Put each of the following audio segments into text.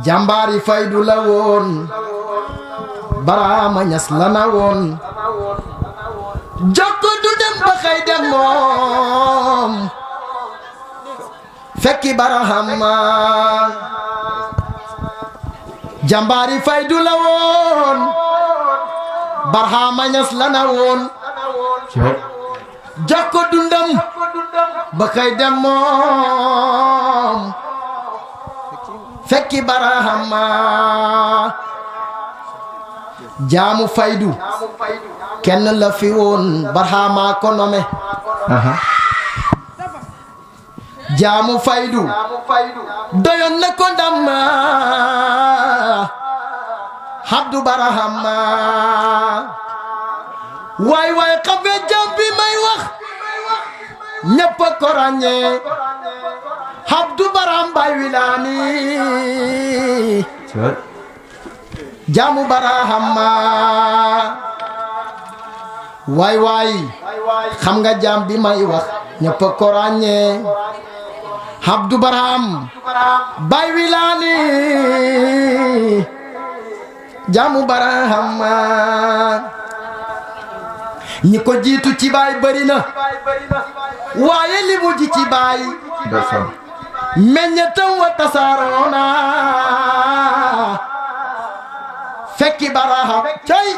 jàmbaari faydu la woon Barhama Ñas la na woon jokko du dem ba xëy dem moom fekki Barhama jàmbaari faydu la woon Barhama Ñas la na woon jokko dundam ba xëy dem moom fekki Barhama jaamu faydu kenn la fi woon Barhama ko nome jaamu faydu doyoon na ko ndam Abdu Barhama waay waay xabe jam bi may wax ñëpp ko ràññee Abdu Barham Baay Wilaani jaamu Barhama waay waay xam nga jaam bi may wax ñëpp ko ràññee Abdu Barham Baay Wilaani jaamu Barhama ñi ko jiitu ci baay bari na waaye li mu ji ci baay meññetam wa tasaaroona fekki Barham cay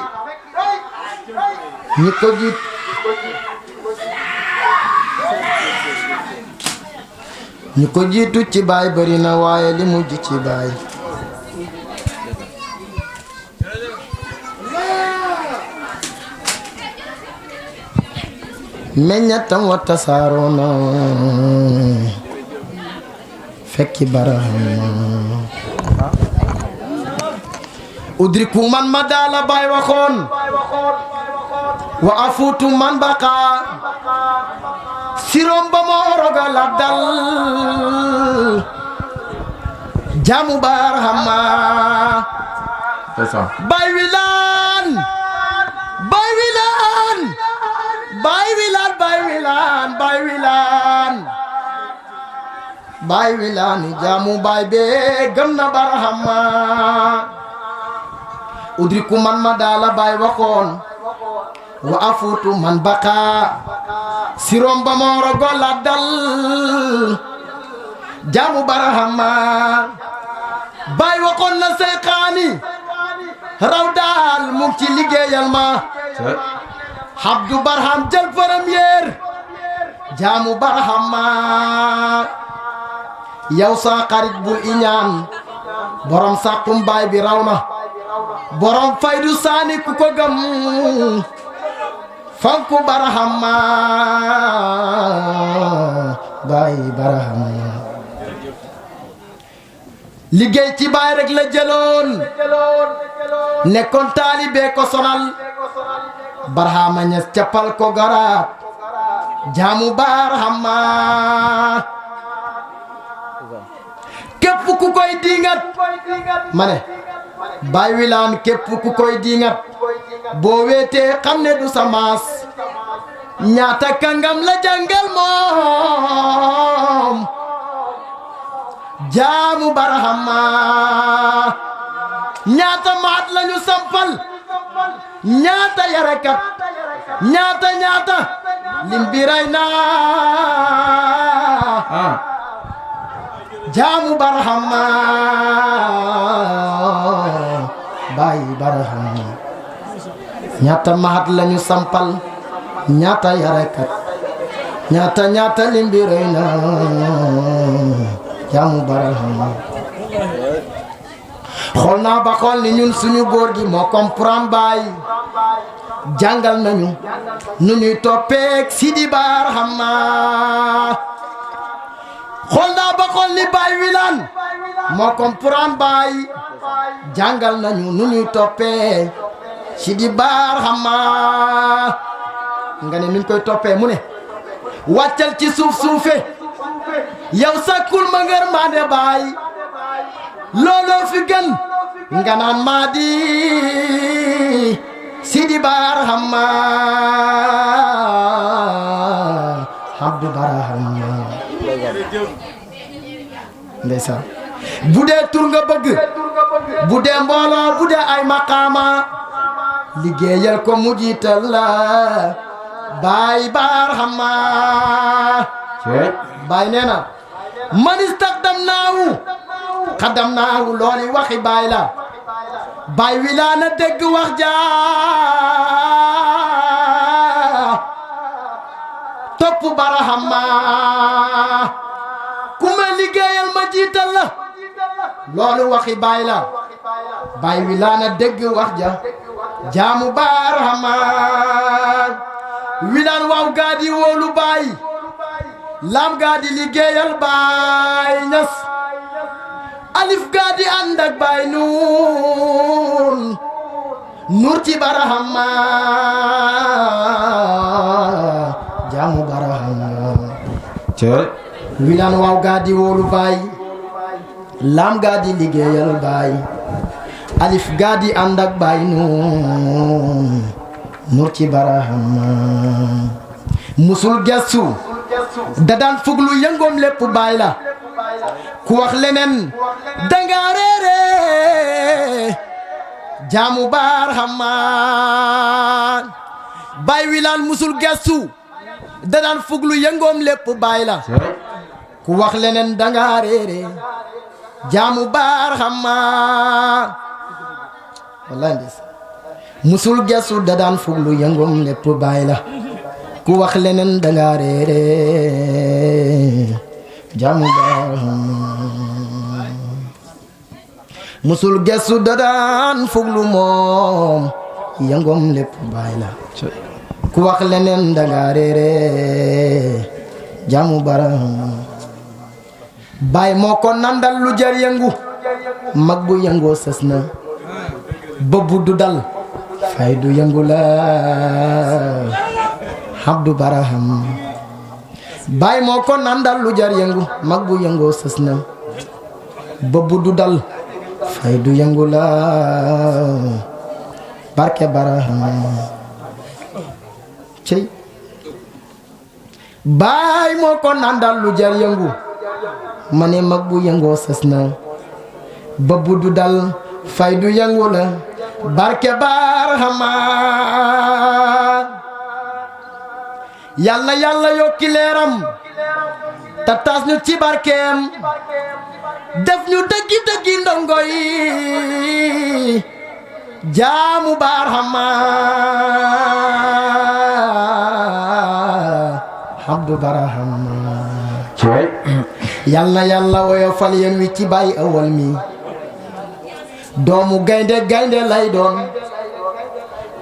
ñi ko jiitu ci baay bari na waaye li mu ji ci baay meññatam wa tasaaroona fekki Barhama udriku man ma daala baay waxoon wa afuutu man baqa sirom ba moo roga la dal jaamu Barhama Baay Wilaan Baay Wilaan Baay Wilaan Baay Wilaan Baay Wilaan Baay Wilaan jaamu baay bee gëm na Barhama udriku man ma daala baay waxoon wa afuutu man baqa sirom ba mooro golla dal jaamu Barhama baay waxoon na seyxaani raw daal mu ci liggéeyal ma Abdu Barham jël premier jaamu Barhama yow sa xarit bul iñaan borom sàkkum baay bi raw na borom faydu saani ku ko gëm fanku Barhama baay Barhama liggéey ci baay rek la jëloon nekkoon taalibe ko sonal Barhama Ñas cappal ko garaat jaamu Barhama képp ku koy diingat ma ne Baay Wilaan képp ku koy diingat boo weetee xam ne du sa maas ñaata kàngam la jàngal moom jaamu Barhama ñaata maat lañu sampal ñaata yarekat ñaata lim bi ray naa jaamu Barhama baay Barhama ñaata maat lañu sampal ñaata yarekat ñaata lim bi ray naa jaamu Barhama xool naa ba xool ni ñun suñu góor gi moo comprendre baay jàngal nañu nu ñuy toppeek Sidi Barhama xool naa ba xool ni Baay Wilaan moo comprendre baay jàngal nañu nu ñuy toppee Sidi Barhama nga ne nuñ koy toppee mu ne wàccal ci suufe yow sakkul ma ngër maande baay looloo fi gën nga naan maa di Sidi Barhama Abdu Barhama ndeysaan bu dee tur nga bëgg bu dee mbooloo bu dee ay maqaama liggéeyal ko mu jiital la baay barhama baay nee na man istaqdamnaahu xaddamnaahu looli waxi baay la baay wi laa na dégg wax jaa topp barhama ku ma liggéeyal ma jiital la loolu waxi baay la baay wi laa na dégg wax ja jaamu barhama wilaan waaw gaa di wóolu baay laam gaa di liggéeyal baay ñas alif gaa di ànd ak baay nuur ci barahama jaamu barahama wilaan waaw gaa di wóolu baay laam gaa di liggéeyal baay alif gaa di ànd ak baay nuur ci barahama musul gestu da daan fuglu yëngoom lépp baay la ku wax leneen danga réere jaamu barahama baay wilaan musul gestu da daan fuglu yëngoom lépp baay la ku wax leneen danga réere jaamu barahama wallaay ndes musul gestu da daan fuglu yëngoom lépp baay la ku wax leneen danga réere jaamu barahama musul gestu da daan fuglu moom yëngoom lépp baay la ku wax leneen danga réere jaamu barahama baay moo ko nandal lu jar yëngu mag bu yëngoo sës na bëbbu du dal fay du yëngu la Abdu Barahama baay moo ko nandal lu jar yëngu mag bu yëngoo sës na bëbbu du dal fay du yëngu la barke Barahama cey baay moo ko nandal lu jar yëngu ma ne mag bu yëngoo sës na bëbbu du dal fay du yëngu la barke Barahama yàlla yàlla yokki leeram ta taas ñu ci barkeem def ñu dëggi dëggi ndongo yi jaamu Barahama Abdu Barahama yàlla yàlla woyofal yéen wi ci baay awal mi doomu gaynde gaynde lay doon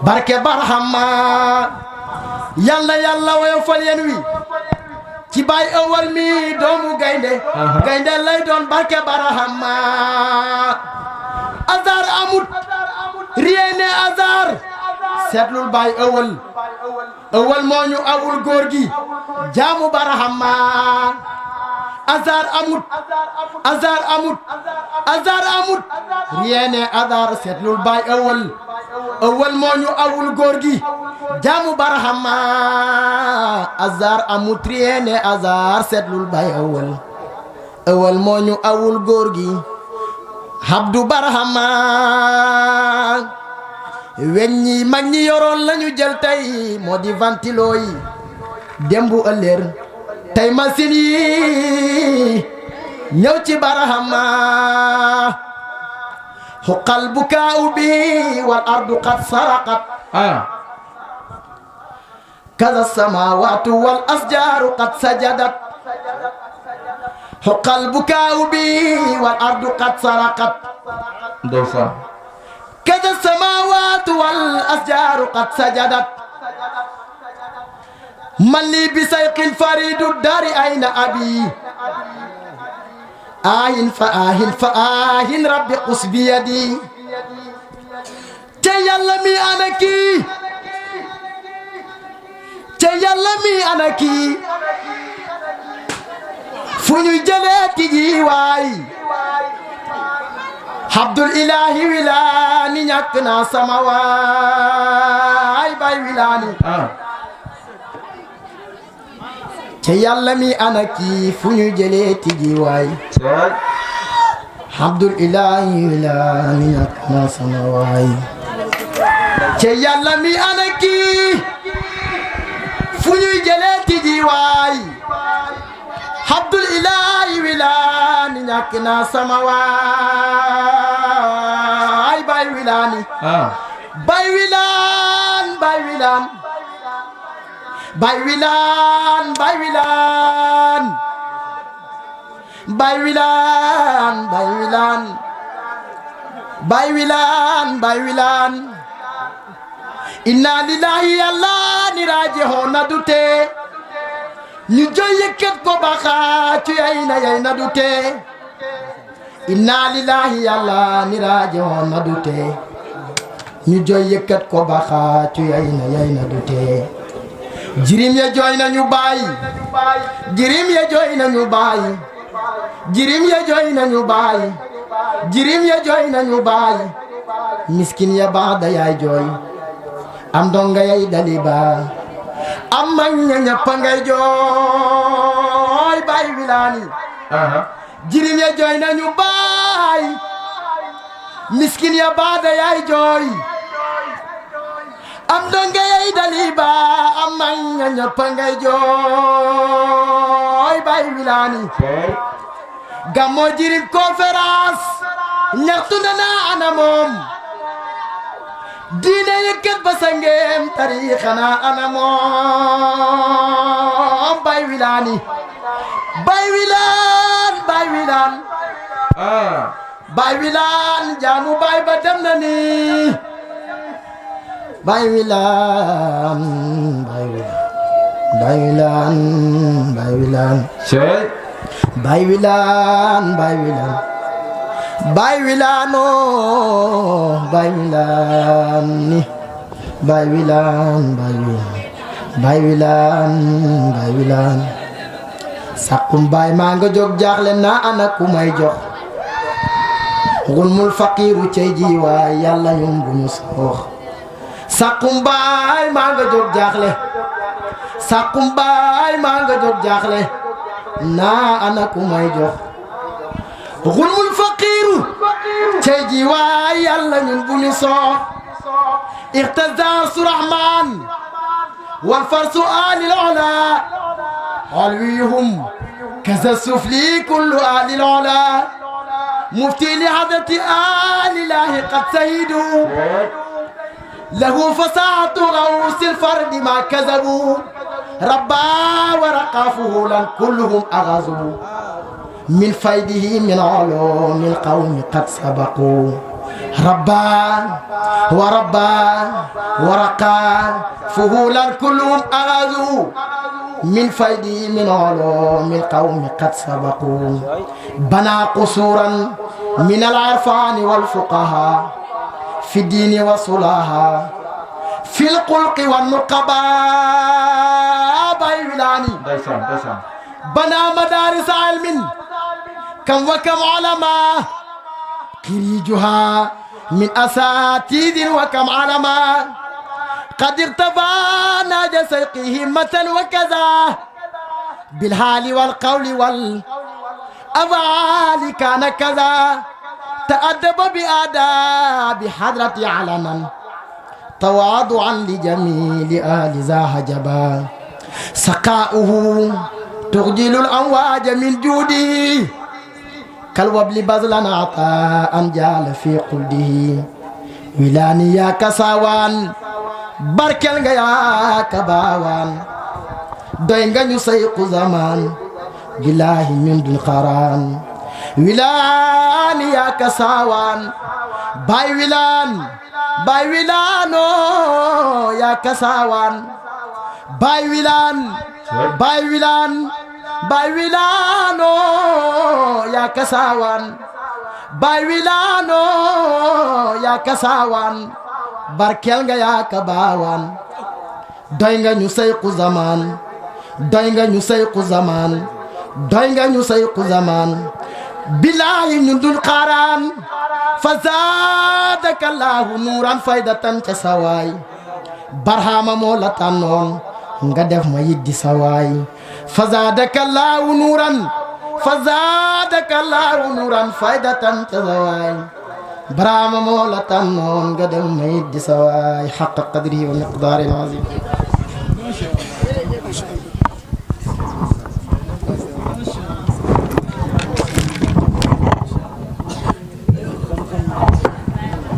barke Barahama yàlla yàlla woyofal yéen wi ci baay awal mi doomu gaynde gaynde lay doon barke Barahama azar amut rien n'est hasard seetlul baay awal moo ñu awul góor gi jaamu Barahama azar amut rien n'est hasard seetlul baay awal moo ñu awul góor gi jaamu Barahama azar amut rien n'est hasard seetlul baay awal moo ñu awul góor gi Abdu Barahama weñ ñi mag ñi yoroon lañu jël tey moo di ventilo yi dembu ëllëer tey machine yi ñëw ci Barahama xuqal bukaa'u bi wal ardu qad saraqat kaza samaawaatu wal asjaaru qad sajadat xuqal bukaa'u bi wal ardu qad saraqat kaza samaawaatu wal asjaaru qad sajadat man lii bi sayqil faridu dari ayna abi ahin rabbi qus bi yadi te yàlla mi ana kii te yàlla mi ana kii fu ñu jëlee tigi waay Abdul Ilahi Wilani ñàkk naa sama waay bay Wilani te yàlla mi ana kii fu ñu jëlee tigi waay Abdul Ilahi Wilani ñàkk naa sama waay ci Yàlla mi ana kii fu ñuy jëlee tiji waay Abdul Ilahi Wilani ñàkk naa sama waay Baay Wilani Baay Wilaan Baay Wilaan Baay Wilaan Baay Wilaan Baay Wilaan Baay Wilaan Baay Wilaan Baay Wilaan inna lillahi Yàlla ni raaji'uun na dute ñu joy yëkkat ko baxa ci yay na dute inna lillahi Yàlla ni raaji'uun na dute ñu joy yëkkat ko baxa ci yay na dute jirim ya jooy nañu baay jirim ya jooy nañu baay jirim ya jooy nañu baay jirim ya jooy nañu baay miskin ya baada yaay jooy am donga yay daliba am mag ña ñëpp ngay jooy Baay Wilani jirim ya jooy nañu baay miskin ya baada yaay jooy am donga yay daliba am mag ña ñëpp ngay jooy Baay Wilani Gammo jirim conférence ñaxtu na ana moom diine yëkkat ba sangeem tariixana ana moom Baay Wilani Baay Wilaan Baay Wilaan Baay Wilaan jaamu baay ba dem na ni Baay Wilaan Baay Wilaan Baay Wilaan Baay Wilaan Baay Wilaan Baay Wilaan Baay Wilaan oh Baay Wilaan ni Baay Wilaan Baay Wilaan Baay Wilaan Baay Wilaan sàkkum baay maa nga jóg jaaxle naa ana ku may jox gulmul faqiiru cey ji waay Yàlla ñoom bu ñu soox sàkkum baay maa nga jóg jaaxle sàkkum baay maa nga jóg jaaxle naa ana ku may jox gulmul faqiiru cey ji waay Yàlla ñun bu ñu soox ixtazaasu rahmaan wal farsu alil ola علويهم كذا السفلي كل آل العلا مفتي لحضرة آل الله قد سيدوا له فصاحة غوث الفرد ما كذبوا ربا ورقافه لن كلهم أغزوا من فيده من علوم القوم قد سبقوا ربا وربا ورقا فهولا كلهم أغزوا من فيدي من علوم القوم قد سبقوا بنى قصورا من العرفان والفقهاء في الدين وصلاها في القلق والنقباء Baay Wilani بنى مدارس علم كم وكم علماء خريجها من أساتذ وكم علماء قد ارتفع ناج سيقه همة وكذا بالحال والقول والأفعال كان كذا تأدب بآداب حضرة علنا تواضعا لجميل آل ذا هجبا سقاؤه تغجل الأمواج من جوده كالوبل بذلا عطاء جال في قلده Wilani yaa kasawaan barkel nga yaa kabaawaan doy nga ñu sayqu zaman billahi ñun dun xaraan Wilani yaa kasawaan Baay Wilaan Baay Wilaano yaa kasawaan Baay Wilaan Baay Wilaan Baay Wilaano yaa kasawaan Baay Wilaano yaa kasawaan barkel nga yaa kabaawaan doy nga ñu sayqu zaman doy nga ñu sayqu zaman doy nga ñu sayqu zaman billahi ñu dul xaaraan fa zaadaka Allahu nuuran faydatan ca sawaay barhama moo la tànnoon nga def ma yiddi sawaay fa zaadaka Allahu nuuran فزادك الله نورا فايدة تزواي برام مولا تنون قدم ميد سواي حق قدره ومقدار العظيم.